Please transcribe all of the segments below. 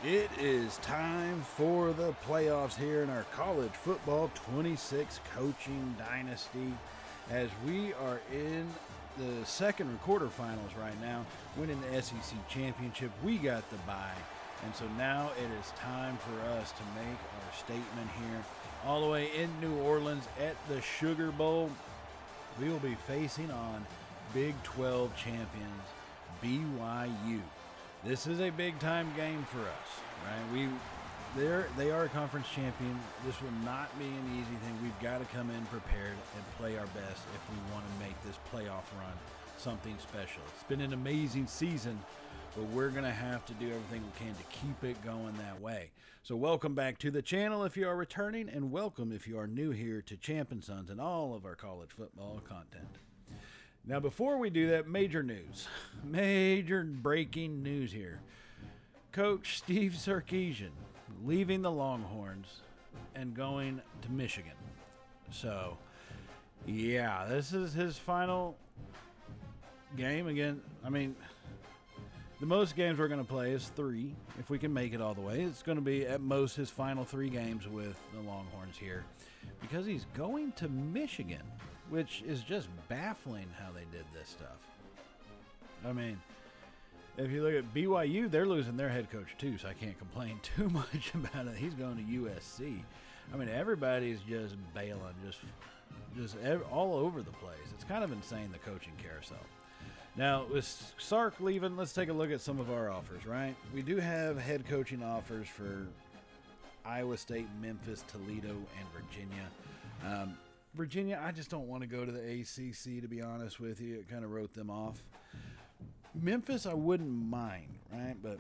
It is time for the playoffs here in our college football 26 coaching dynasty as we are in the second quarterfinals right now, winning the SEC championship. We got the bye, and so now it is time for us to make our statement here all the way in New Orleans at the Sugar Bowl. We will be facing on Big 12 champions BYU. This is a big-time game for us, right? They are a conference champion. This will not be an easy thing. We've got to come in prepared and play our best if we want to make this playoff run something special. It's been an amazing season, but we're going to have to do everything we can to keep it going that way. So welcome back to the channel if you are returning, and welcome if you are new here to Champ and Sons and all of our college football content. Now, before we do that, major news. Major breaking news here. Coach Steve Sarkisian leaving the Longhorns and going to Michigan. So, yeah, this is his final game. Again, I mean, the most games we're going to play is 3. If we can make it all the way, it's going to be at most his final 3 games with the Longhorns here because he's going to Michigan, which is just baffling how they did this stuff. I mean, if you look at BYU, they're losing their head coach too, so I can't complain too much about it. He's going to USC. I mean, everybody's just bailing, just all over the place. It's kind of insane, the coaching carousel. Now, with Sark leaving, let's take a look at some of our offers, right? We do have head coaching offers for Iowa State, Memphis, Toledo, and Virginia. Virginia, I just don't want to go to the ACC, to be honest with you. It kind of wrote them off. Memphis, I wouldn't mind, right? But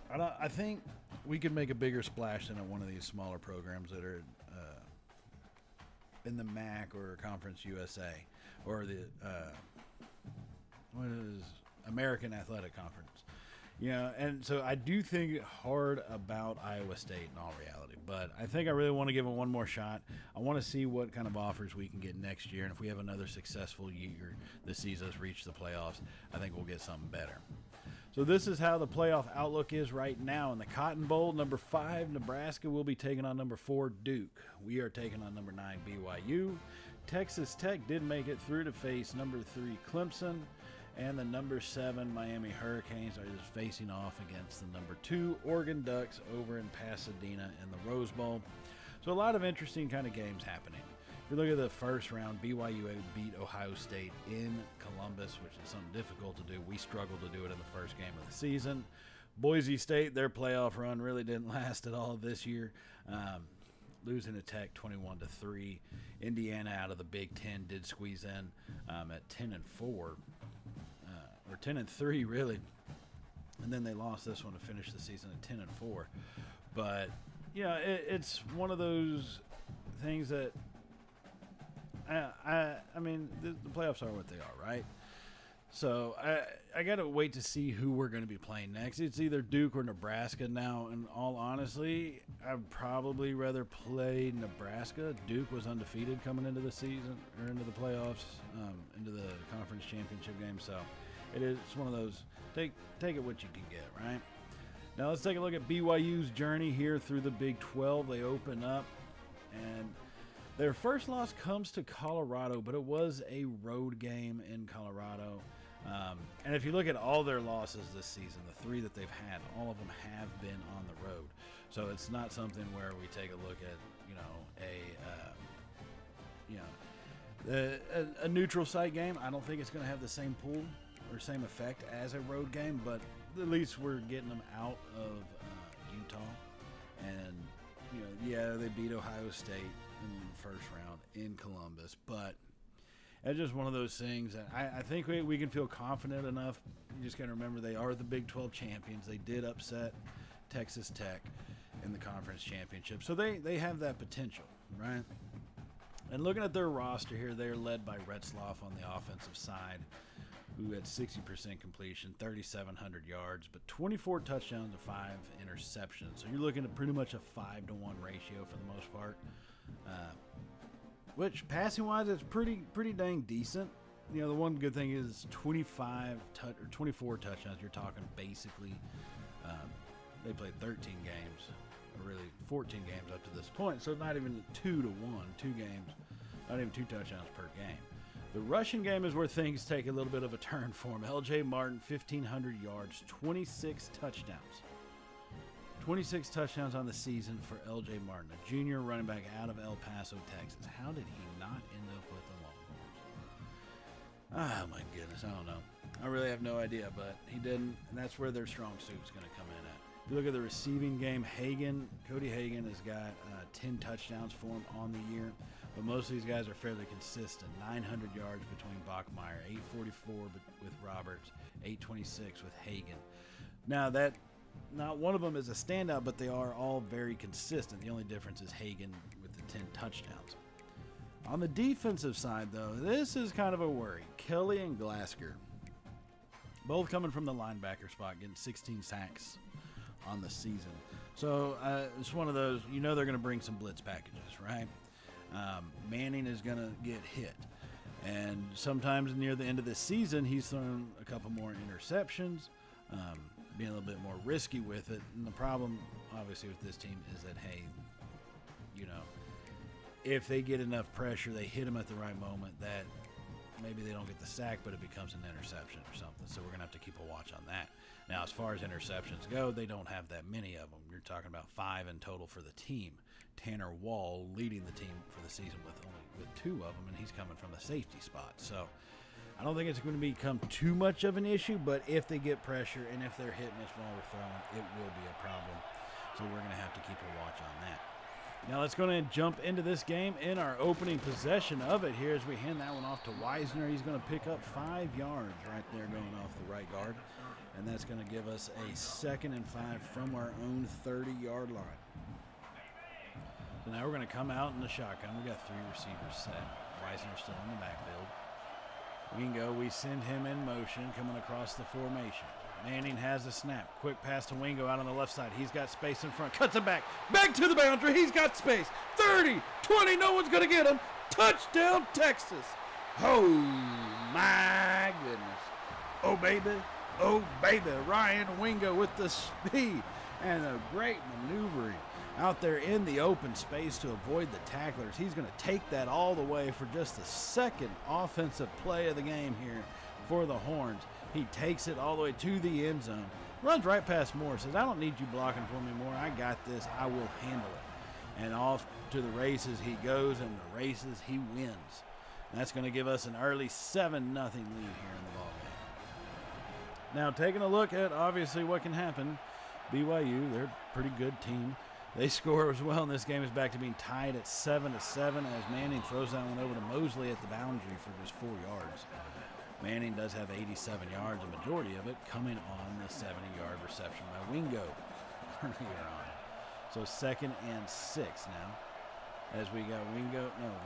I think we could make a bigger splash than at one of these smaller programs that are in the MAC or Conference USA or the what is American Athletic Conference. You know, and so I do think hard about Iowa State in all reality, but I think I really want to give them one more shot. I want to see what kind of offers we can get next year, and if we have another successful year that sees us reach the playoffs, I think we'll get something better. So this is how the playoff outlook is right now. In the Cotton Bowl, number 5, Nebraska will be taking on number 4, Duke. We are taking on number 9, BYU. Texas Tech did make it through to face number 3, Clemson. And the number 7 Miami Hurricanes are just facing off against the number 2 Oregon Ducks over in Pasadena in the Rose Bowl. So a lot of interesting kind of games happening. If you look at the first round, BYU beat Ohio State in Columbus, which is something difficult to do. We struggled to do it in the first game of the season. Boise State, their playoff run really didn't last at all this year. Losing to Tech 21-3. Indiana out of the Big Ten did squeeze in at 10-4. Or 10-3 really, and then they lost this one to finish the season at 10-4. But yeah, it's one of those things that I mean the playoffs are what they are, right? So I gotta wait to see who we're going to be playing next. It's either Duke or Nebraska now. In all honesty, I'd probably rather play Nebraska. Duke was undefeated coming into the season or into the playoffs, into the conference championship game. So it's one of those take it what you can get, right? Now let's take a look at BYU's journey here through the Big 12. They open up, and their first loss comes to Colorado, but it was a road game in Colorado. And if you look at all their losses this season, the 3 that they've had, all of them have been on the road. So it's not something where we take a look at, a neutral site game. I don't think it's going to have the same pull or same effect as a road game, but at least we're getting them out of Utah. And they beat Ohio State in the first round in Columbus, but it's just one of those things that I think we can feel confident enough. You just got to remember they are the Big 12 champions. They did upset Texas Tech in the conference championship, so they have that potential, right? And looking at their roster here, they're led by Retzloff on the offensive side, who had 60% completion, 3,700 yards, but 24 touchdowns to 5 interceptions. So you're looking at pretty much a 5-to-1 ratio for the most part, which passing-wise is pretty dang decent. You know, the one good thing is 24 touchdowns. You're talking basically they played 13 games, or really 14 games up to this point, so not even 2-1, 2 games, not even 2 touchdowns per game. The rushing game is where things take a little bit of a turn for him. L.J. Martin, 1,500 yards, 26 touchdowns. 26 touchdowns on the season for L.J. Martin, a junior running back out of El Paso, Texas. How did he not end up with the Longhorns? Oh, my goodness. I don't know. I really have no idea, but he didn't, and that's where their strong suit's going to come in at. If you look at the receiving game, Cody Hagan has got 10 touchdowns for him on the year, but most of these guys are fairly consistent. 900 yards between Bachmeier, 844 with Roberts, 826 with Hagan. Now, not one of them is a standout, but they are all very consistent. The only difference is Hagan with the 10 touchdowns. On the defensive side, though, this is kind of a worry. Kelly and Glasker, both coming from the linebacker spot, getting 16 sacks on the season. So it's one of those, they're going to bring some blitz packages, right? Manning is going to get hit. And sometimes near the end of the season, he's thrown a couple more interceptions, being a little bit more risky with it. And the problem, obviously, with this team is that, hey, if they get enough pressure, they hit him at the right moment, that maybe they don't get the sack, but it becomes an interception or something. So we're going to have to keep a watch on that. Now, as far as interceptions go, they don't have that many of them. You're talking about 5 in total for the team. Tanner Wall leading the team for the season with 2 of them, and he's coming from the safety spot. So I don't think it's going to become too much of an issue, but if they get pressure and if they're hitting us while we're throwing, it will be a problem. So we're going to have to keep a watch on that. Now let's go ahead and jump into this game in our opening possession of it here as we hand that one off to Weisner. He's going to pick up 5 yards right there going off the right guard. And that's going to give us a 2nd and 5 from our own 30-yard line. So now we're going to come out in the shotgun. We got 3 receivers set. Weisner still in the backfield. Wingo, we send him in motion coming across the formation. Manning has a snap. Quick pass to Wingo out on the left side. He's got space in front. Cuts it back. Back to the boundary. He's got space. 30, 20. No one's going to get him. Touchdown, Texas. Oh, my goodness. Oh, baby. Oh, baby. Ryan Wingo with the speed and a great maneuvering out there in the open space to avoid the tacklers. He's going to take that all the way for just the 2nd offensive play of the game here for the Horns. He takes it all the way to the end zone. Runs right past Moore. Says, I don't need you blocking for me, Moore. I got this. I will handle it. And off to the races he goes, and the races he wins. And that's going to give us an early 7-0 lead here in the ballgame. Now, taking a look at, obviously, what can happen. BYU, they're a pretty good team. They score as well, and this game is back to being tied at 7-7 as Manning throws that one over to Mosley at the boundary for just 4 yards. Manning does have 87 yards, a majority of it coming on the 70-yard reception by Wingo earlier on. So 2nd and 6 now as we got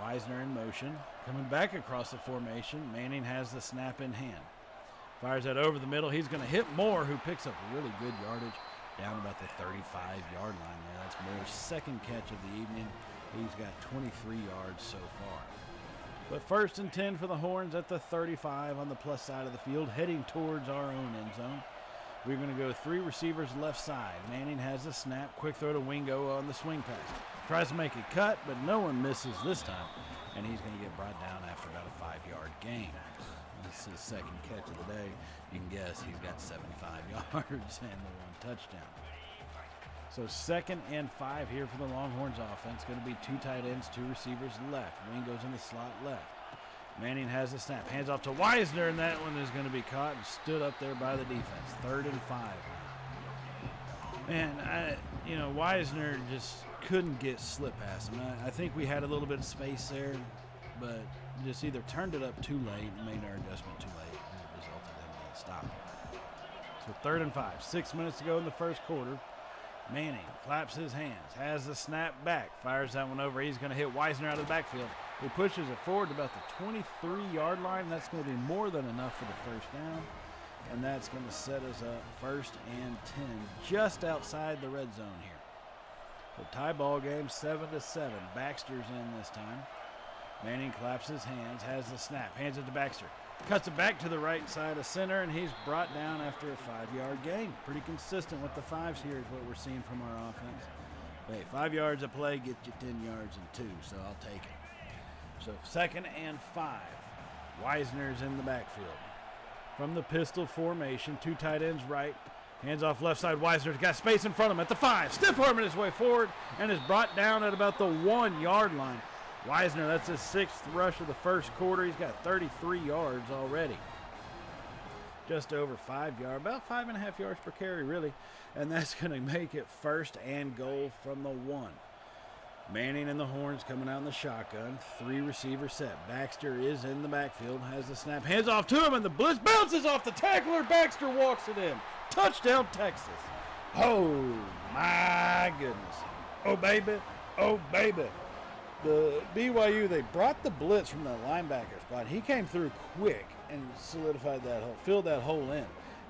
Weisner in motion. Coming back across the formation, Manning has the snap in hand. Fires that over the middle. He's going to hit Moore, who picks up really good yardage down about the 35-yard line there. That's Moore's 2nd catch of the evening. He's got 23 yards so far. But 1st and 10 for the Horns at the 35 on the plus side of the field, heading towards our own end zone. We're going to go 3 receivers left side. Manning has the snap. Quick throw to Wingo on the swing pass. Tries to make a cut, but no one misses this time. And he's going to get brought down after about a 5-yard gain. This is his 2nd catch of the day. You can guess he's got 75 yards and the 1 touchdown. So 2nd and 5 here for the Longhorns offense. Going to be 2 tight ends, 2 receivers left. Wingo's in the slot left. Manning has the snap. Hands off to Weisner, and that one is going to be caught and stood up there by the defense. 3rd and 5 now. Man, Weisner just couldn't get slip past him. I think we had a little bit of space there, but just either turned it up too late and made our adjustment too late, and it resulted in being stopped. So 3rd and 5. 6 minutes to go in the first quarter. Manning claps his hands, has the snap back, fires that one over. He's going to hit Weisner out of the backfield. He pushes it forward to about the 23-yard line. That's going to be more than enough for the 1st down. And that's going to set us up 1st and 10, just outside the red zone here. So tie ball game, 7-7. Baxter's in this time. Manning claps his hands, has the snap, hands it to Baxter. Cuts it back to the right side of center, and he's brought down after a 5-yard gain. Pretty consistent with the fives here is what we're seeing from our offense. Hey, 5 yards a play, get you 10 yards and 2, so I'll take it. So 2nd and 5. Wisner's in the backfield. From the pistol formation, 2 tight ends right. Hands off left side. Wisner's got space in front of him at the 5. Stiff arming his way forward and is brought down at about the 1-yard line. Wisner, that's his 6th rush of the first quarter. He's got 33 yards already. Just over 5 yards, about 5.5 yards per carry, really. And that's going to make it 1st and goal from the 1. Manning and the horns coming out in the shotgun. 3 receiver set. Baxter is in the backfield, has the snap, hands off to him, and the blitz bounces off the tackler. Baxter walks it in. Touchdown, Texas. Oh, my goodness. Oh, baby. Oh, baby. The BYU, they brought the blitz from the linebacker spot. He came through quick and solidified that hole, filled that hole in.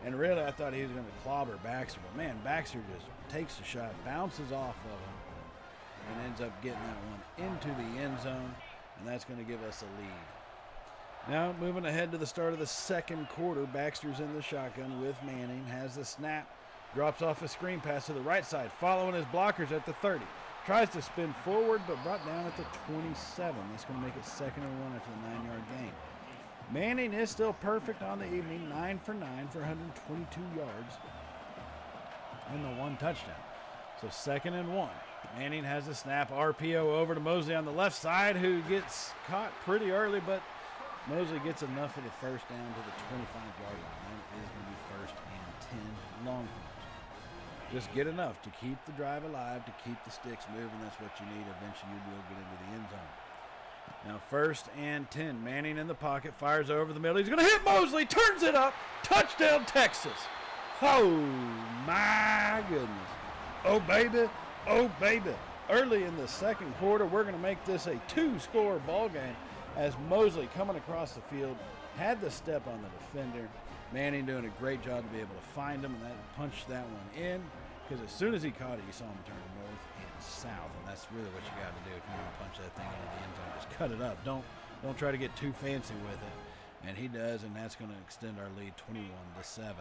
And really, I thought he was going to clobber Baxter. But, man, Baxter just takes the shot, bounces off of him, and ends up getting that one into the end zone. And that's going to give us a lead. Now, moving ahead to the start of the second quarter, Baxter's in the shotgun with Manning, has the snap, drops off a screen pass to the right side, following his blockers at the 30. Tries to spin forward, but brought down at the 27. That's going to make it 2nd and 1 after the 9-yard gain. Manning is still perfect on the evening, 9 for 9 for 122 yards and the 1 touchdown. So 2nd and 1. Manning has a snap, RPO over to Mosley on the left side, who gets caught pretty early, but Mosley gets enough of the first down to the 25-yard line. That is going to be 1st and 10 long. Just get enough to keep the drive alive, to keep the sticks moving. That's what you need. Eventually, you'll get into the end zone. Now, 1st and 10. Manning in the pocket, fires over the middle. He's going to hit Mosley, turns it up. Touchdown, Texas. Oh, my goodness. Oh, baby. Oh, baby. Early in the second quarter, we're going to make this a 2-score ball game as Mosley coming across the field had the step on the defender. Manning doing a great job to be able to find him, and that punched that one in. Because as soon as he caught it, you saw him turn north and south, and that's really what you got to do if you want to punch that thing into the end zone. Just cut it up. Don't try to get too fancy with it. And he does, and that's going to extend our lead 21-7.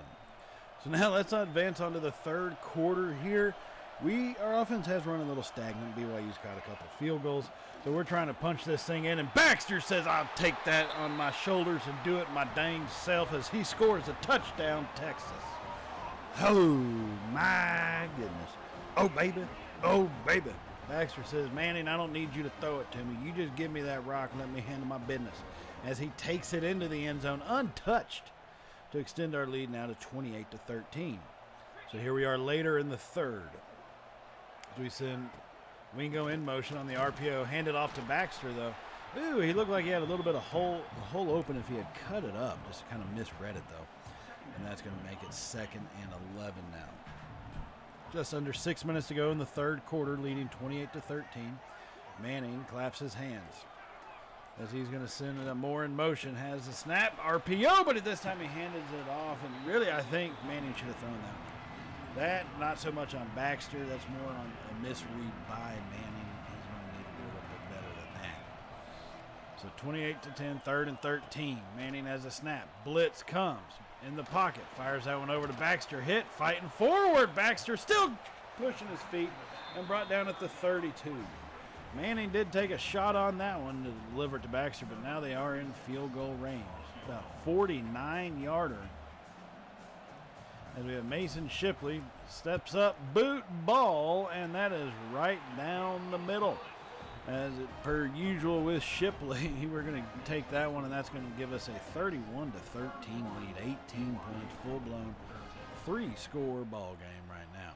So now let's advance on to the third quarter here. Our offense has run a little stagnant. BYU's caught a couple field goals, so we're trying to punch this thing in. And Baxter says, "I'll take that on my shoulders and do it my dang self," as he scores a touchdown, Texas. Oh, my goodness. Oh, baby. Oh, baby. Baxter says, "Manning, I don't need you to throw it to me. You just give me that rock and let me handle my business," as he takes it into the end zone untouched to extend our lead now to 28-13. So here we are later in the third. As we send Wingo in motion on the RPO, handed off to Baxter, though. Ooh, he looked like he had a little bit of hole open if he had cut it up. Just kind of misread it, though. And that's going to make it 2nd and 11 now. Just under 6 minutes to go in the third quarter, leading 28-13. Manning claps his hands as he's going to send it more in motion. Has the snap, RPO, but at this time he handed it off. And really, I think Manning should have thrown that one. That, not so much on Baxter. That's more on a misread by Manning. He's going to need to do a little bit better than that. So 28-10, 3rd and 13. Manning has a snap. Blitz comes in the pocket. Fires that one over to Baxter. Hit, fighting forward. Baxter still pushing his feet and brought down at the 32. Manning did take a shot on that one to deliver it to Baxter, but now they are in field goal range. About 49-yarder. As we have Mason Shipley, steps up, boot, ball, and that is right down the middle. As per usual with Shipley, we're going to take that one, and that's going to give us a 31-13 lead, 18 points, full-blown, 3-score ball game right now.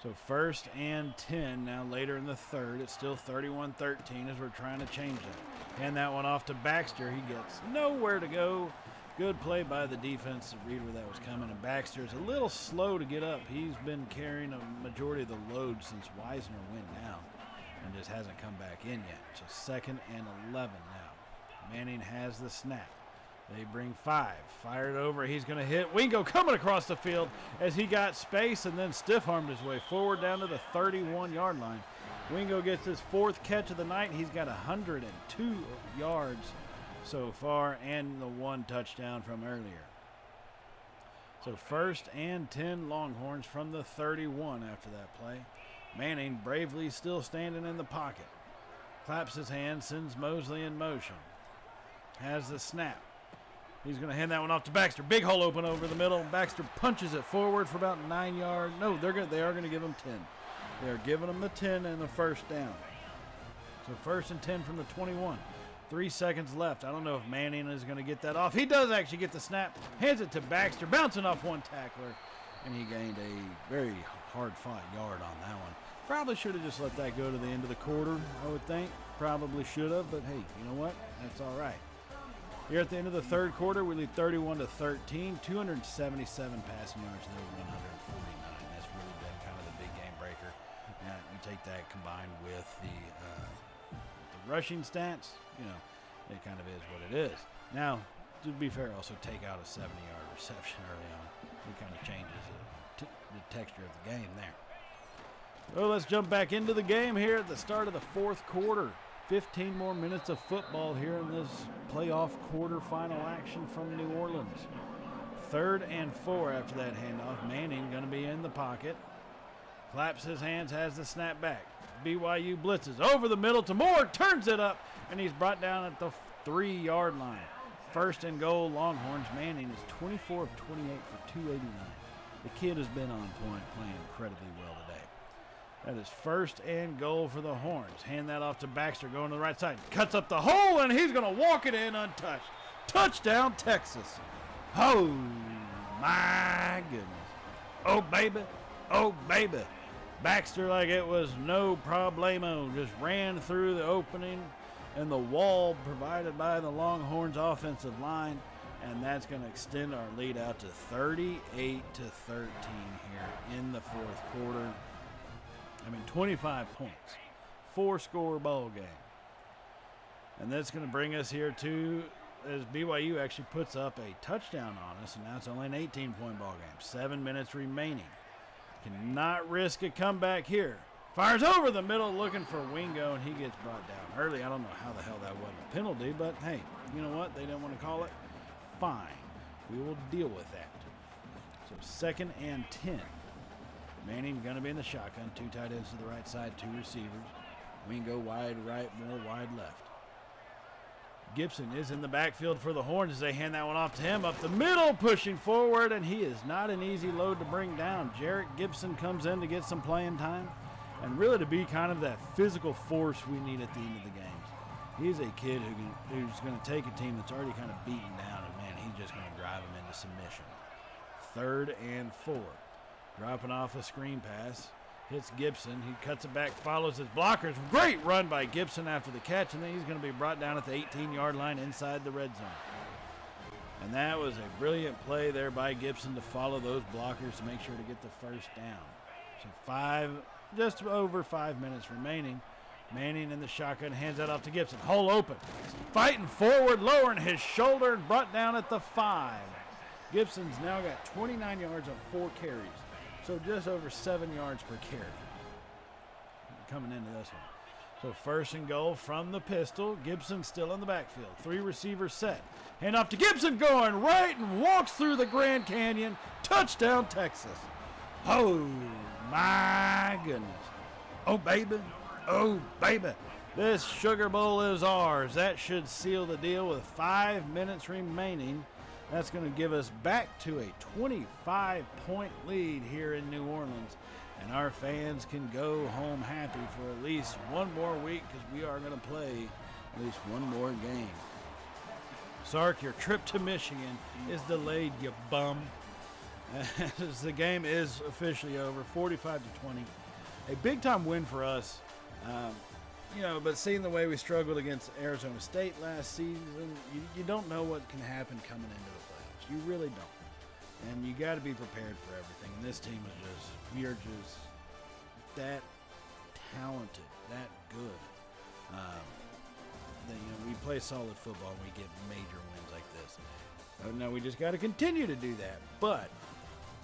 So 1st and 10 now later in the third. It's still 31-13 as we're trying to change that. Hand that one off to Baxter. He gets nowhere to go. Good play by the defense to read where that was coming, and Baxter's a little slow to get up. He's been carrying a majority of the load since Wisner went down and just hasn't come back in yet. So 2nd and 11 now. Manning has the snap. They bring 5. Fired over. He's going to hit Wingo coming across the field as he got space and then stiff-armed his way forward down to the 31-yard line. Wingo gets his 4th catch of the night. He's got 102 yards so far and the 1 touchdown from earlier. So 1st and 10 Longhorns from the 31 after that play. Manning bravely still standing in the pocket. Claps his hands, sends Mosley in motion. Has the snap. He's going to hand that one off to Baxter. Big hole open over the middle. Baxter punches it forward for about 9 yards. No, they are going to give him 10. They're giving him the 10 and the 1st down. So 1st and 10 from the 21. 3 seconds left. I don't know if Manning is going to get that off. He does actually get the snap. Hands it to Baxter, bouncing off one tackler. And he gained a very hard-fought yard on that one. Probably should have just let that go to the end of the quarter, I would think. Probably should have, but hey, you know what? That's all right. Here at the end of the 3rd quarter, we lead 31-13, 277 passing yards to their 149. That's really been kind of the big game breaker. And you take that combined with the rushing stats, it kind of is what it is. Now, to be fair, also take out a 70-yard reception early on. It kind of changes the texture of the game there. Well, let's jump back into the game here at the start of the 4th quarter. 15 more minutes of football here in this playoff quarterfinal action from New Orleans. 3rd and 4 after that handoff. Manning going to be in the pocket. Claps his hands, has the snap back. BYU blitzes over the middle to Moore, turns it up, and he's brought down at the 3-yard line. 1st and goal, Longhorns. Manning is 24 of 28 for 289. The kid has been on point, playing incredibly well today. That is 1st and goal for the Horns. Hand that off to Baxter, going to the right side. Cuts up the hole, and he's going to walk it in untouched. Touchdown, Texas. Oh, my goodness. Oh, baby. Oh, baby. Baxter, like it was no problemo, just ran through the opening and the wall provided by the Longhorns offensive line, and that's going to extend our lead out to 38-13 here in the 4th quarter. 25 points, 4-score ball game. And that's going to bring us here to, as BYU actually puts up a touchdown on us, and now it's only an 18-point ball game. 7 minutes remaining. Cannot risk a comeback here. Fires over the middle looking for Wingo, and he gets brought down early. I don't know how the hell that wasn't a penalty, but hey, you know what? They didn't want to call it. Fine. We will deal with that. So 2nd and 10. Manning going to be in the shotgun. 2 tight ends to the right side, 2 receivers. Wingo wide right, Moore wide left. Gibson is in the backfield for the Horns as they hand that one off to him. Up the middle, pushing forward, and he is not an easy load to bring down. Jarrett Gibson comes in to get some playing time and really to be kind of that physical force we need at the end of the games. He's a kid who's going to take a team that's already kind of beaten down, and, man, he's just going to drive them into submission. 3rd and 4. Dropping off a screen pass. Hits Gibson. He cuts it back, follows his blockers. Great run by Gibson after the catch, and then he's going to be brought down at the 18-yard line inside the red zone. And that was a brilliant play there by Gibson to follow those blockers to make sure to get the 1st down. So just over 5 minutes remaining. Manning in the shotgun, hands that off to Gibson. Hole open. Fighting forward, lowering his shoulder, and brought down at the 5. Gibson's now got 29 yards on 4 carries. So just over 7 yards per carry coming into this one. So 1st and goal from the pistol. Gibson still in the backfield. 3 receivers set. Hand off to Gibson, going right and walks through the Grand Canyon. Touchdown, Texas. Oh, my goodness. Oh, baby. Oh, baby. This Sugar Bowl is ours. That should seal the deal with 5 minutes remaining. That's going to give us back to a 25-point lead here in New Orleans. And our fans can go home happy for at least one more week because we are going to play at least one more game. Sark, your trip to Michigan is delayed, you bum. As the game is officially over, 45-20. A big-time win for us. But seeing the way we struggled against Arizona State last season, you don't know what can happen coming into the playoffs. You really don't. And you got to be prepared for everything. And this team is we are just that talented, that good. We play solid football and we get major wins like this. Now we just got to continue to do that. But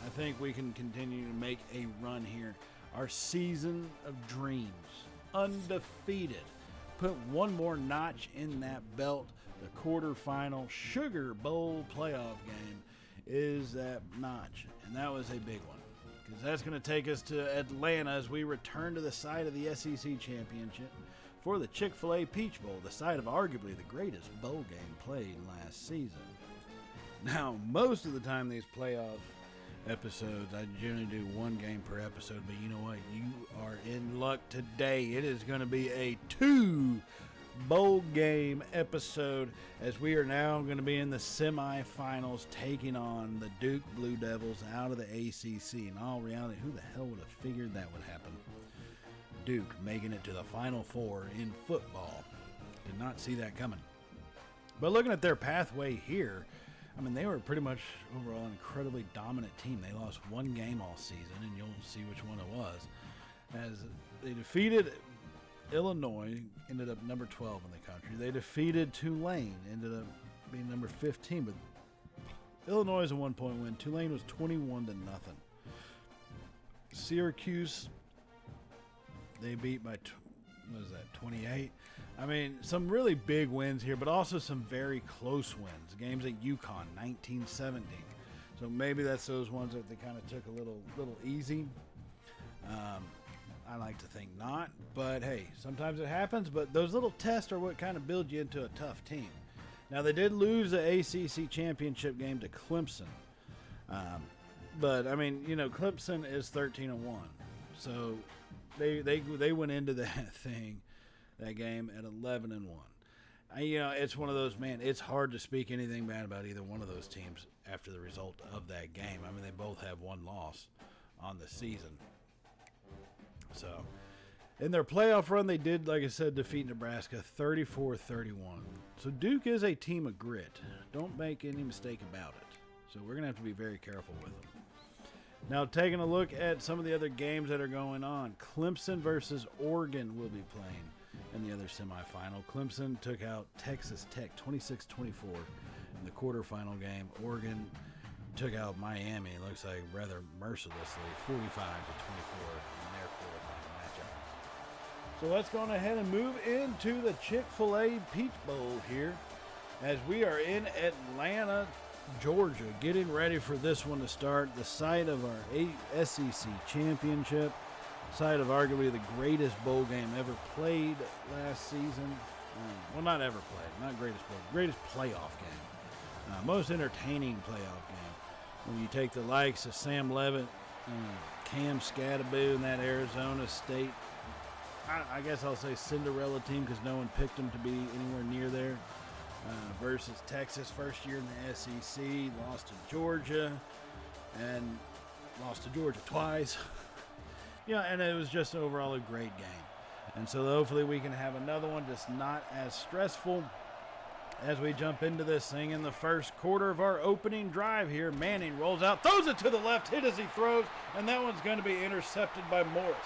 I think we can continue to make a run here. Our season of dreams. Undefeated. Put one more notch in that belt the quarterfinal Sugar Bowl playoff game is that notch. And that was a big one, because that's going to take us to Atlanta as we return to the site of the SEC Championship for the Chick-fil-A Peach Bowl, the site of arguably the greatest bowl game played last season. Now, most of the time these playoff episodes, I generally do one game per episode, but you know what? You are in luck today. It is going to be a 2 bowl game episode, as we are now going to be in the semifinals taking on the Duke Blue Devils out of the ACC. In all reality, who the hell would have figured that would happen? Duke making it to the Final Four in football. Did not see that coming. But looking at their pathway here, I mean, they were pretty much overall an incredibly dominant team. They lost one game all season, and you'll see which one it was. As they defeated Illinois, ended up number 12 in the country. They defeated Tulane, ended up being number 15. But Illinois is a 1-point win. Tulane was 21-0. Syracuse, they beat by, 28? I mean, some really big wins here, but also some very close wins. Games at UConn, 19-17. So maybe that's those ones that they kind of took a little easy. I like to think not, but hey, sometimes it happens. But those little tests are what kind of build you into a tough team. Now, they did lose the ACC championship game to Clemson. But, I mean, you know, Clemson is 13-1. So they went into that game at 11-1. You know, it's one of those, man, it's hard to speak anything bad about either one of those teams after the result of that game. I mean, they both have one loss on the season. So, in their playoff run, they did, like I said, defeat Nebraska 34-31. So, Duke is a team of grit. Don't make any mistake about it. So, we're going to have to be very careful with them. Now, taking a look at some of the other games that are going on. Clemson versus Oregon will be playing in the other semifinal. Clemson took out Texas Tech 26-24 in the quarterfinal game. Oregon took out Miami, it looks like rather mercilessly, 45-24 in their quarterfinal matchup. So let's go on ahead and move into the Chick-fil-A Peach Bowl here, as we are in Atlanta, Georgia, getting ready for this one to start. The site of our SEC championship, site of arguably the greatest bowl game ever played last season. Well, not ever played, not greatest bowl, greatest playoff game. Most entertaining playoff game. When you take the likes of Sam Levitt, Cam Scattaboo, and that Arizona State, I guess I'll say Cinderella team, because no one picked them to be anywhere near there, versus Texas, first year in the SEC, lost to Georgia, and lost to Georgia twice. Yeah, and it was just overall a great game. And so hopefully we can have another one just not as stressful as we jump into this thing in the first quarter of our opening drive here. Manning rolls out, throws it to the left, hit as he throws, and that one's going to be intercepted by Morris.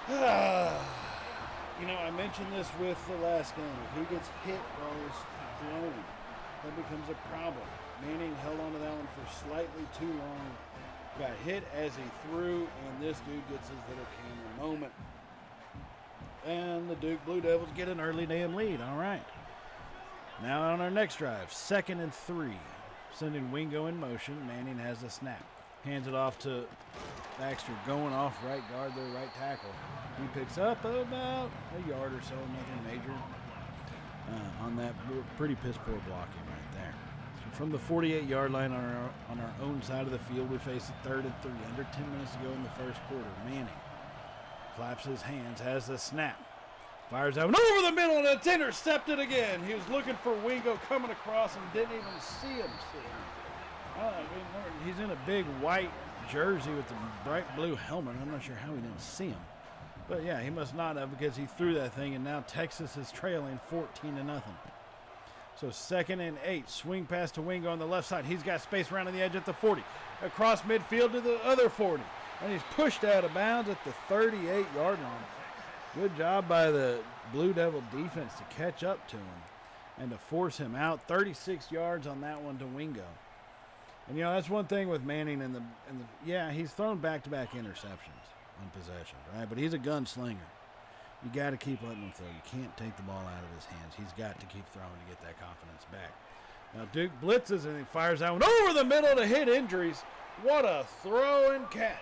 You know, I mentioned this with the last game. If he gets hit while he's throwing, that becomes a problem. Manning held on to that one for slightly too long. Got hit as he threw, and this dude gets his little camera moment. And the Duke Blue Devils get an early damn lead. All right. Now on our next drive, 2nd and 3. Sending Wingo in motion. Manning has a snap. Hands it off to Baxter, going off right guard, their right tackle. He picks up about a yard or so, nothing major, on that pretty piss poor blocking right there. So from the 48-yard line on our own side of the field, we face a 3rd and 3. Under 10 minutes to go in the first quarter. Manning claps his hands, has the snap. Fires out and over the middle, and it's intercepted again. He was looking for Wingo coming across and didn't even see him. He's in a big white jersey with the bright blue helmet. I'm not sure how he didn't see him. But yeah, he must not have, because he threw that thing, and now Texas is trailing 14-0. So 2nd and 8. Swing pass to Wingo on the left side. He's got space around on the edge at the 40. Across midfield to the other 40. And he's pushed out of bounds at the 38-yard line. Good job by the Blue Devil defense to catch up to him and to force him out. 36 yards on that one to Wingo. And, you know, that's one thing with Manning yeah, he's thrown back-to-back interceptions on possessions, right? But he's a gunslinger. You got to keep letting him throw. You can't take the ball out of his hands. He's got to keep throwing to get that confidence back. Now Duke blitzes and he fires that one over the middle to hit Injuries. What a throw and catch.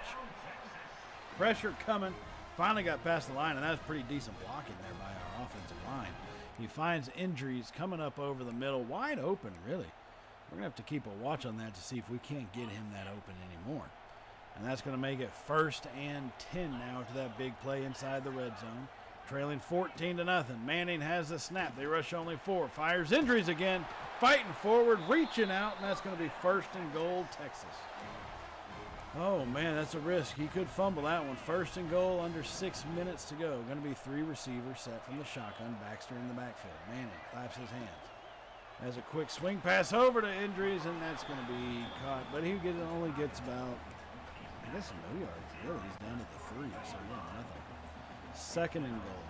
Pressure coming. Finally got past the line, and that was pretty decent blocking there by our offensive line. He finds Injuries coming up over the middle, wide open, really. We're going to have to keep a watch on that to see if we can't get him that open anymore. And that's going to make it 1st and 10 now to that big play inside the red zone. Trailing 14-0. Manning has the snap. They rush only 4. Fires Injuries again. Fighting forward, reaching out, and that's going to be 1st and goal, Texas. Oh, man, that's a risk. He could fumble that one. 1st and goal, under 6 minutes to go. Going to be 3 receivers set from the shotgun. Baxter in the backfield. Manning claps his hands. Has a quick swing pass over to Injuries, and that's going to be caught. But he only gets about, I guess, no yards. Really, he's down at the 3, so yeah, nothing. 2nd and goal.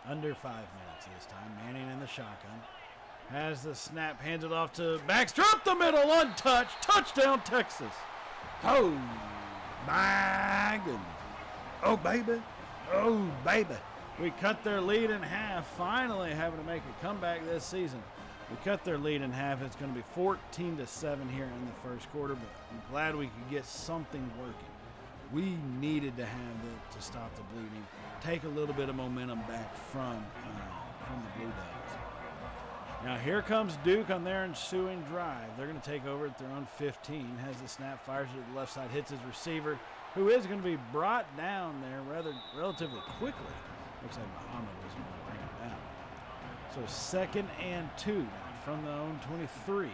Under 5 minutes this time. Manning in the shotgun. Has the snap, hands it off to Baxter up the middle, untouched. Touchdown, Texas. Oh, my goodness. Oh, baby. Oh, baby. We cut their lead in half, finally having to make a comeback this season. We cut their lead in half. It's going to be 14-7 here in the 1st quarter, but I'm glad we could get something working. We needed to have it to stop the bleeding, take a little bit of momentum back from the Blue Devils. Now here comes Duke on their ensuing drive. They're going to take over at their own 15. Has the snap, fires it to the left side, hits his receiver, who is going to be brought down there relatively quickly. Looks like Muhammad was going to bring him down. So 2nd and 2 now from their own 23. They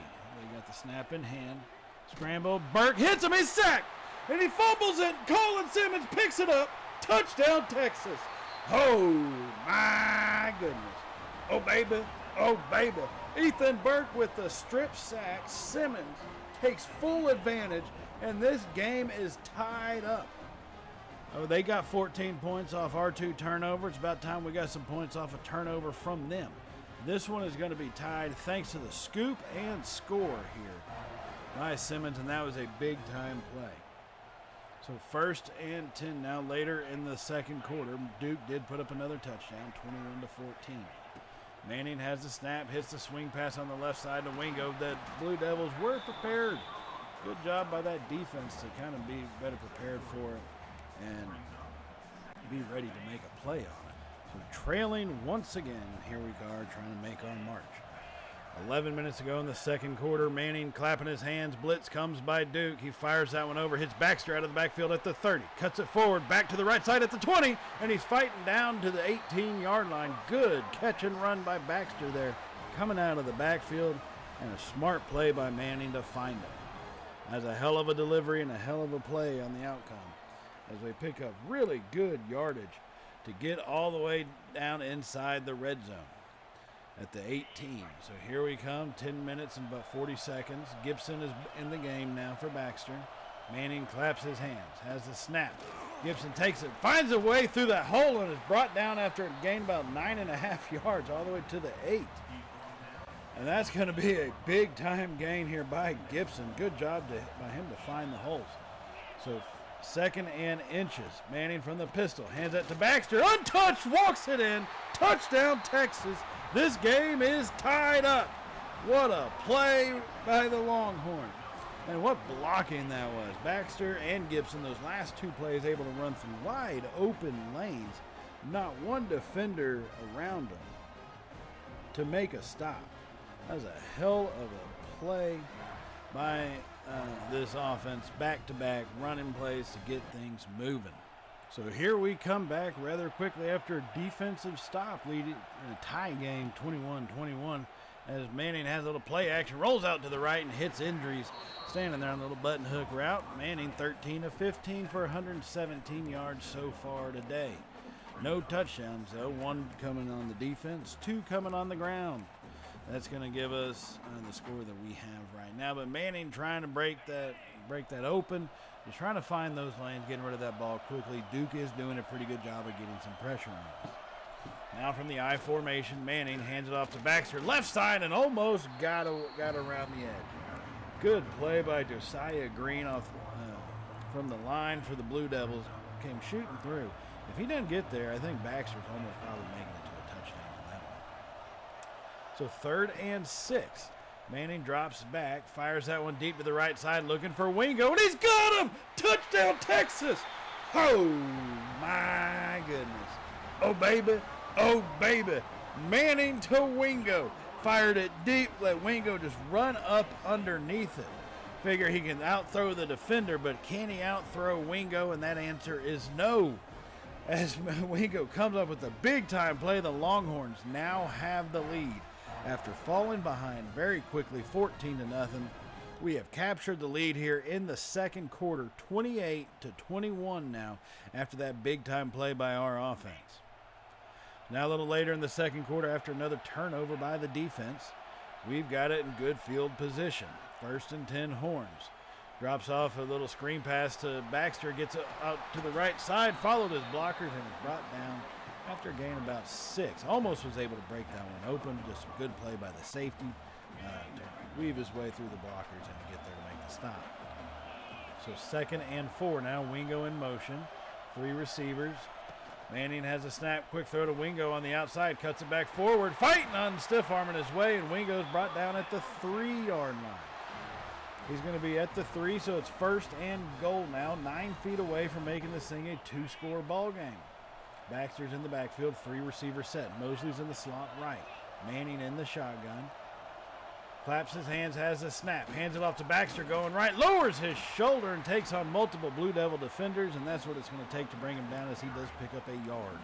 got the snap in hand. Scramble. Burke hits him. He's sacked. And he fumbles it. Colin Simmons picks it up. Touchdown, Texas. Oh, my goodness. Oh, baby. Oh, baby. Ethan Burke with the strip sack. Simmons takes full advantage, and this game is tied up. Oh, they got 14 points off our 2 turnovers. It's about time we got some points off a turnover from them. This one is going to be tied thanks to the scoop and score here by Simmons, and that was a big-time play. So 1st and 10 now later in the 2nd quarter. Duke did put up another touchdown, 21-14. Manning has the snap, hits the swing pass on the left side to Wingo. The Blue Devils were prepared. Good job by that defense to kind of be better prepared for it and be ready to make a play on it. So trailing once again, here we are trying to make our march. 11 minutes ago in the 2nd quarter, Manning clapping his hands. Blitz comes by Duke. He fires that one over, hits Baxter out of the backfield at the 30. Cuts it forward, back to the right side at the 20, and he's fighting down to the 18-yard line. Good catch and run by Baxter there, coming out of the backfield, and a smart play by Manning to find him. That's a hell of a delivery and a hell of a play on the outcome as they pick up really good yardage to get all the way down inside the red zone at the 18. So here we come, 10 minutes and about 40 seconds. Gibson is in the game now for Baxter. Manning claps his hands, has the snap. Gibson takes it, finds a way through that hole, and is brought down after it gained about 9.5 yards all the way to the 8. And that's going to be a big-time gain here by Gibson. Good job by him to find the holes. So 2nd and inches. Manning from the pistol, hands it to Baxter. Untouched, walks it in. Touchdown, Texas. This game is tied up. What a play by the Longhorns. And what blocking that was. Baxter and Gibson, those last 2 plays, able to run through wide open lanes. Not one defender around them to make a stop. That was a hell of a play by this offense. Back-to-back running plays to get things moving. So here we come back rather quickly after a defensive stop, leading in a tie game 21-21 as Manning has a little play action, rolls out to the right and hits Injuries, standing there on the little button hook route. Manning 13 of 15 for 117 yards so far today. No touchdowns though, 1 coming on the defense, 2 coming on the ground. That's going to give us the score that we have right now. But Manning trying to break that open. He's trying to find those lanes, getting rid of that ball quickly. Duke is doing a pretty good job of getting some pressure on us. Now from the I formation, Manning hands it off to Baxter. Left side and almost got around the edge. Good play by Josiah Green off from the line for the Blue Devils. Came shooting through. If he doesn't get there, I think Baxter's almost probably making it to a touchdown on that one. So 3rd and 6. Manning drops back, fires that one deep to the right side, looking for Wingo, and he's got him! Touchdown, Texas! Oh, my goodness. Oh, baby. Oh, baby. Manning to Wingo. Fired it deep, let Wingo just run up underneath it. Figure he can outthrow the defender, but can he outthrow Wingo? And that answer is no. As Wingo comes up with a big-time play, the Longhorns now have the lead. After falling behind very quickly, 14-0, we have captured the lead here in the second quarter, 28-21 now, after that big-time play by our offense. Now a little later in the second quarter, after another turnover by the defense, we've got it in good field position. 1st and 10 Horns. Drops off a little screen pass to Baxter, gets out to the right side, followed his blockers, and is brought down after a gain about 6. Almost was able to break that one open. Just a good play by the safety to weave his way through the blockers and to get there to make the stop. So 2nd and 4 now. Wingo in motion. 3 receivers. Manning has a snap. Quick throw to Wingo on the outside. Cuts it back forward. Fighting on stiff arming his way, and Wingo's brought down at the 3-yard line. He's going to be at the 3, so it's 1st and goal now. 9 feet away from making this thing a 2-score ball game. Baxter's in the backfield, 3 receiver set. Mosley's in the slot right. Manning in the shotgun. Claps his hands, has a snap. Hands it off to Baxter going right. Lowers his shoulder and takes on multiple Blue Devil defenders, and that's what it's going to take to bring him down as he does pick up a yard.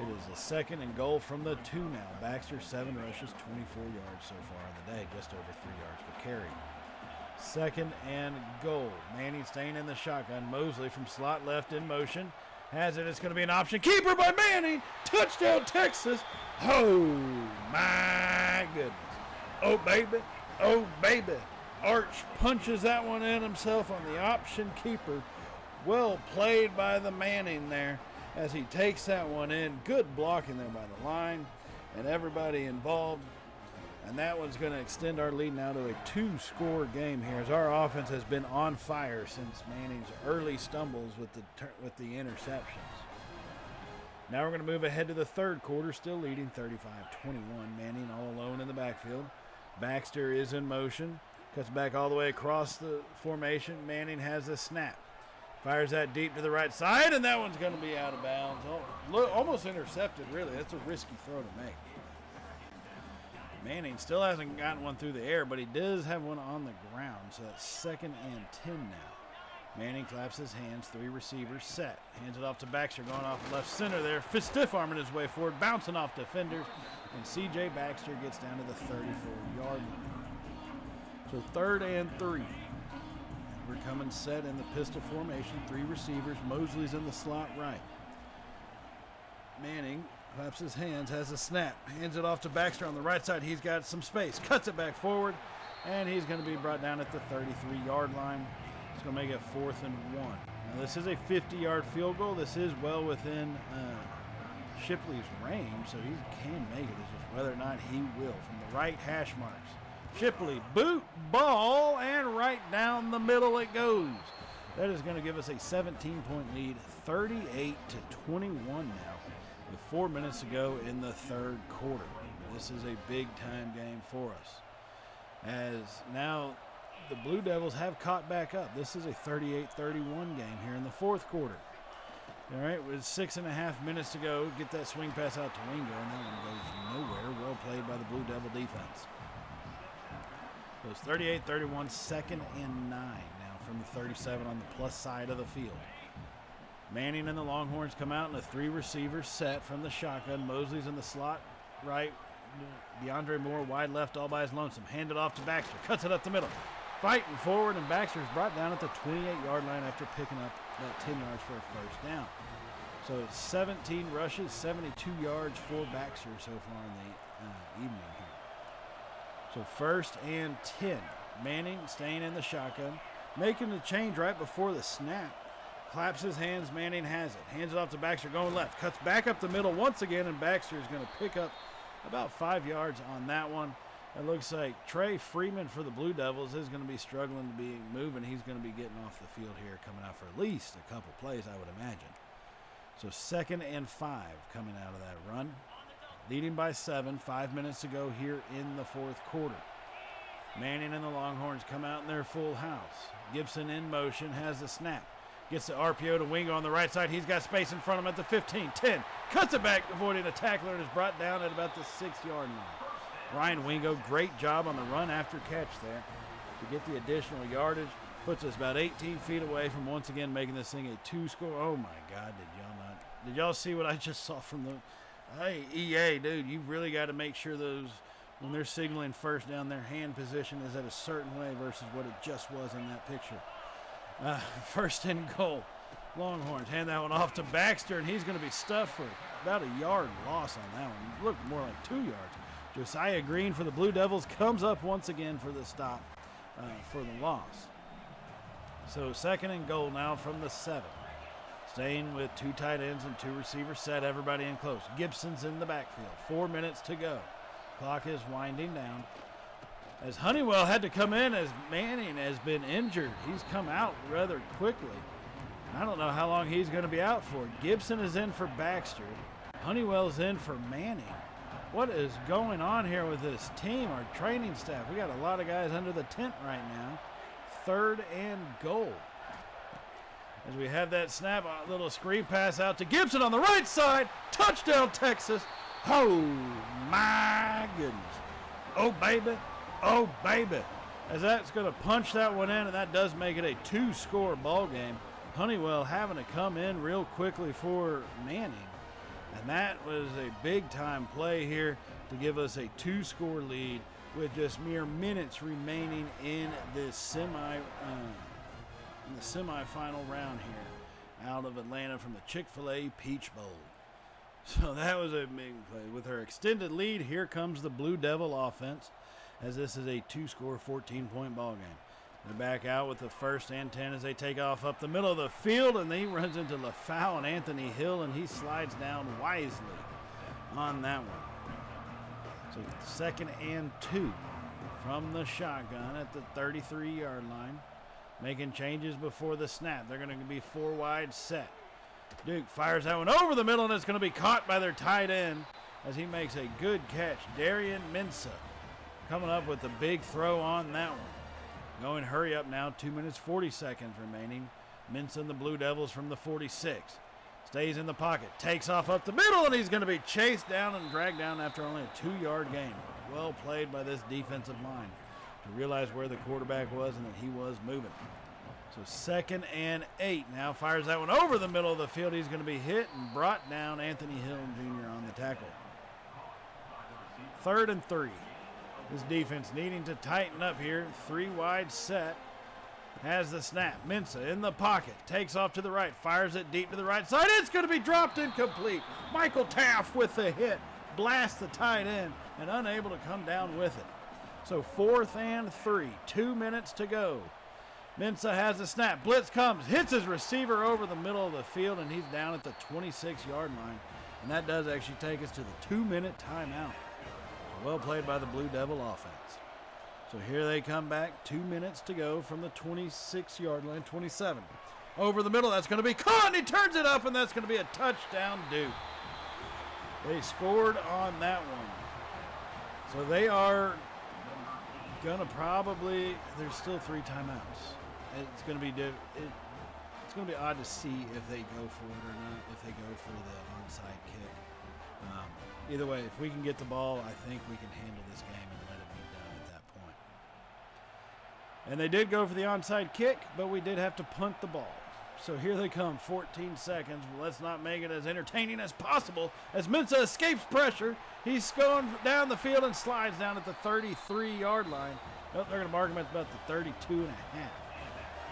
It is a 2nd and goal from the 2 now. Baxter 7 rushes, 24 yards so far in the day, just over 3 yards per carry. 2nd and goal. Manning staying in the shotgun. Mosley from slot left in motion. Has it. It's going to be an option. Keeper by Manning. Touchdown, Texas. Oh, my goodness. Oh, baby. Oh, baby. Arch punches that one in himself on the option keeper. Well played by the Manning there as he takes that one in. Good blocking there by the line and everybody involved. And that one's going to extend our lead now to a 2-score game here as our offense has been on fire since Manning's early stumbles with the interceptions. Now we're going to move ahead to the third quarter, still leading 35-21. Manning all alone in the backfield. Baxter is in motion, cuts back all the way across the formation. Manning has a snap. Fires that deep to the right side, and that one's going to be out of bounds. Oh, almost intercepted, really. That's a risky throw to make. Manning still hasn't gotten one through the air, but he does have one on the ground, so that's 2nd and 10 now. Manning claps his hands, 3 receivers set. Hands it off to Baxter, going off left center there. Stiff-arming his way forward, bouncing off defenders, and C.J. Baxter gets down to the 34-yard line. So 3rd and 3. We're coming set in the pistol formation, 3 receivers. Mosley's in the slot right. Manning claps his hands, has a snap, hands it off to Baxter on the right side. He's got some space, cuts it back forward, and he's going to be brought down at the 33-yard line. It's going to make it 4th and 1. Now, this is a 50-yard field goal. This is well within Shipley's range, so he can make it. It's just whether or not he will. From the right hash marks, Shipley, boot, ball, and right down the middle it goes. That is going to give us a 17-point lead, 38-21 now, with 4 minutes to go in the third quarter. This is a big-time game for us. As now the Blue Devils have caught back up. This is a 38-31 game here in the fourth quarter. All right, with 6.5 minutes to go, get that swing pass out to Wingo, and that one goes nowhere. Well played by the Blue Devil defense. So it's 38-31, 2nd and 9 now from the 37 on the plus side of the field. Manning and the Longhorns come out in a 3-receiver set from the shotgun. Mosley's in the slot right. DeAndre Moore wide left all by his lonesome. Handed off to Baxter. Cuts it up the middle. Fighting forward, and Baxter's brought down at the 28-yard line after picking up about 10 yards for a first down. So it's 17 rushes, 72 yards for Baxter so far in the evening here. So 1st and 10. Manning staying in the shotgun. Making the change right before the snap. Claps his hands, Manning has it. Hands it off to Baxter, going left. Cuts back up the middle once again, and Baxter is going to pick up about 5 yards on that one. It looks like Trey Freeman for the Blue Devils is going to be struggling to be moving. He's going to be getting off the field here, coming out for at least a couple plays, I would imagine. So 2nd and 5 coming out of that run. Leading by 7, 5 minutes to go here in the 4th quarter. Manning and the Longhorns come out in their full house. Gibson in motion, has the snap. Gets the RPO to Wingo on the right side. He's got space in front of him at the 15, 10. Cuts it back, avoiding a tackler, and is brought down at about the 6-yard line. Ryan Wingo, great job on the run after catch there to get the additional yardage. Puts us about 18 feet away from once again making this thing a 2-score. Oh, my God, did y'all see what I just saw from the – hey, EA, dude, you've really got to make sure those – when they're signaling first down, their hand position is at a certain way versus what it just was in that picture. 1st and goal. Longhorns hand that one off to Baxter, and he's going to be stuffed for about a yard loss on that one. It looked more like 2 yards. Josiah Green for the Blue Devils comes up once again for the stop for the loss. So 2nd and goal now from the 7. Staying with 2 tight ends and 2 receivers set, everybody in close. Gibson's in the backfield. 4 minutes to go. Clock is winding down. As Honeywell had to come in as Manning has been injured. He's come out rather quickly. I don't know how long he's going to be out for. Gibson is in for Baxter. Honeywell's in for Manning. What is going on here with this team, our training staff? We got a lot of guys under the tent right now. 3rd and goal. As we have that snap, a little screen pass out to Gibson on the right side. Touchdown, Texas. Oh, my goodness. Oh, baby. Oh, baby. As that's going to punch that one in, and that does make it a 2-score ball game. Honeywell having to come in real quickly for Manning. And that was a big-time play here to give us a 2-score lead with just mere minutes remaining in this semifinal round here out of Atlanta from the Chick-fil-A Peach Bowl. So that was a big play. With her extended lead, here comes the Blue Devil offense, as this is a 2-score, 14-point ball game. They're back out with the 1st and 10 as they take off up the middle of the field, and he runs into LaFau and Anthony Hill, and he slides down wisely on that one. So 2nd and 2 from the shotgun at the 33-yard line. Making changes before the snap. They're going to be 4 wide set. Duke fires that one over the middle, and it's going to be caught by their tight end as he makes a good catch. Darian Mensah coming up with the big throw on that one. Going hurry up now, 2 minutes, 40 seconds remaining. Mensah and the Blue Devils from the 46. Stays in the pocket, takes off up the middle, and he's going to be chased down and dragged down after only a 2-yard gain. Well played by this defensive line to realize where the quarterback was and that he was moving. So 2nd and 8. Now fires that one over the middle of the field. He's going to be hit and brought down. Anthony Hill Jr. on the tackle. 3rd and 3. This defense needing to tighten up here. 3 wide set. Has the snap. Mensah in the pocket. Takes off to the right. Fires it deep to the right side. It's going to be dropped incomplete. Michael Taft with the hit. Blasts the tight end and unable to come down with it. So 4th and 3. 2 minutes to go. Mensah has the snap. Blitz comes. Hits his receiver over the middle of the field, and he's down at the 26-yard line. And that does actually take us to the 2-minute timeout. Well played by the Blue Devil offense. So here they come back. 2 minutes to go from the 26-yard line. 27. Over the middle. That's going to be caught, and he turns it up, and that's going to be a touchdown, Duke. They scored on that one. So they are going to probably – there's still 3 timeouts. It's going to be it's going to be odd to see if they go for it or not, if they go for the onside kick. Either way, if we can get the ball, I think we can handle this game and let it be done at that point. And they did go for the onside kick, but we did have to punt the ball. So here they come, 14 seconds. Let's not make it as entertaining as possible as Mensah escapes pressure. He's going down the field and slides down at the 33-yard line. Oh, they're going to mark him at about the 32 and a half.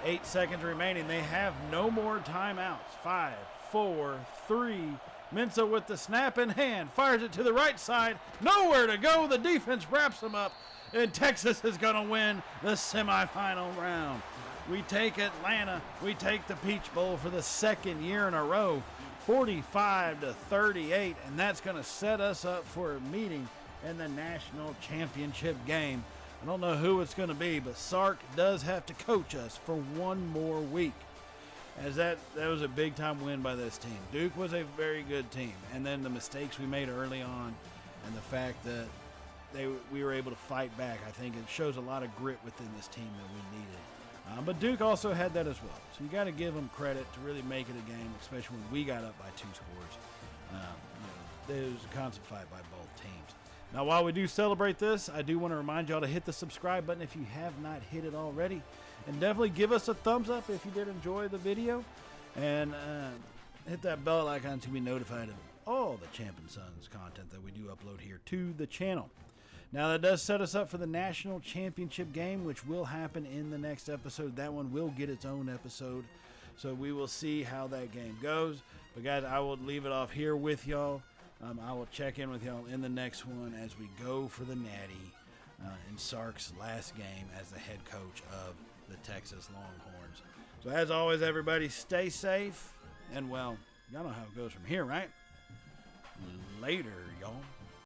8 seconds remaining. They have no more timeouts. 5, 4, 3. Mensah with the snap in hand. Fires it to the right side. Nowhere to go. The defense wraps him up. And Texas is going to win the semifinal round. We take Atlanta. We take the Peach Bowl for the 2nd year in a row. 45-38. And that's going to set us up for a meeting in the national championship game. I don't know who it's going to be, but Sark does have to coach us for 1 more week. as that was a big time win by this team. Duke was a very good team, and then the mistakes we made early on, and the fact that we were able to fight back, I think it shows a lot of grit within this team that we needed. But Duke also had that as well, so you got to give them credit to really make it a game, especially when we got up by 2 scores. It was a constant fight by both teams. Now, while we do celebrate this, I do want to remind y'all to hit the subscribe button if you have not hit it already. And definitely give us a thumbs up if you did enjoy the video. And hit that bell icon to be notified of all the Champion Sons content that we do upload here to the channel. Now, that does set us up for the National Championship game, which will happen in the next episode. That one will get its own episode. So we will see how that game goes. But, guys, I will leave it off here with y'all. I will check in with y'all in the next one as we go for the Natty in Sark's last game as the head coach of the Texas Longhorns. So as always, everybody, stay safe, and well, y'all know how it goes from here, right? Later, y'all.